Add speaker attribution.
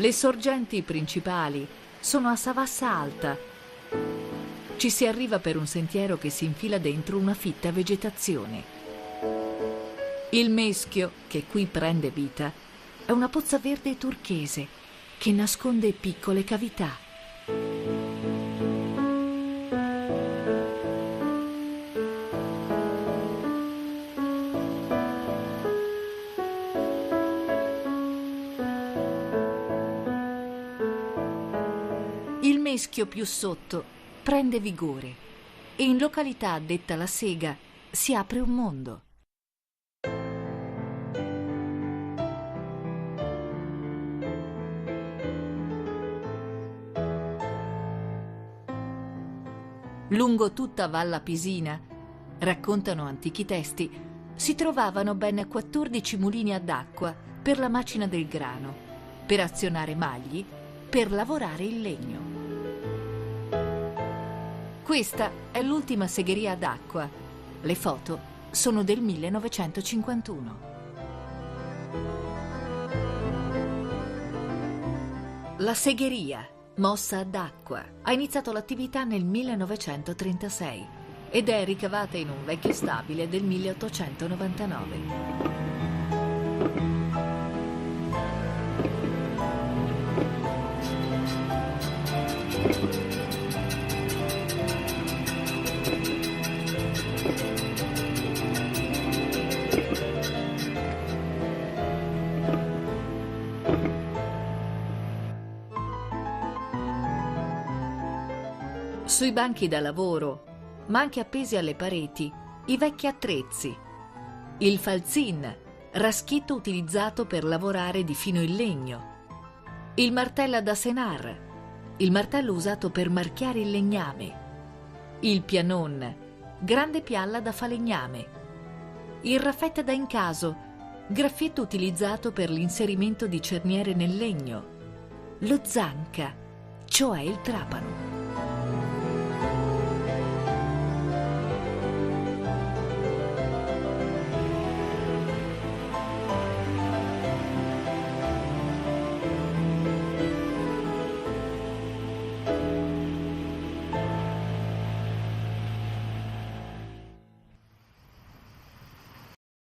Speaker 1: Le sorgenti principali sono a Savassa Alta. Ci si arriva per un sentiero che si infila dentro una fitta vegetazione. Il Meschio, che qui prende vita, è una pozza verde turchese che nasconde piccole cavità. Il Meschio più sotto prende vigore e in località detta La Sega si apre un mondo. Lungo tutta Valla Pisina, raccontano antichi testi, si trovavano ben 14 mulini ad acqua per la macina del grano, per azionare magli, per lavorare il legno. Questa è l'ultima segheria ad acqua. Le foto sono del 1951. La segheria, mossa ad acqua, ha iniziato l'attività nel 1936 ed è ricavata in un vecchio stabile del 1899. Sui banchi da lavoro, ma anche appesi alle pareti, i vecchi attrezzi. Il falzin, raschetto utilizzato per lavorare di fino il legno. Il martello da senar, il martello usato per marchiare il legname. Il pianon, grande pialla da falegname. Il raffetta da incaso, graffietto utilizzato per l'inserimento di cerniere nel legno. Lo zanca, cioè il trapano.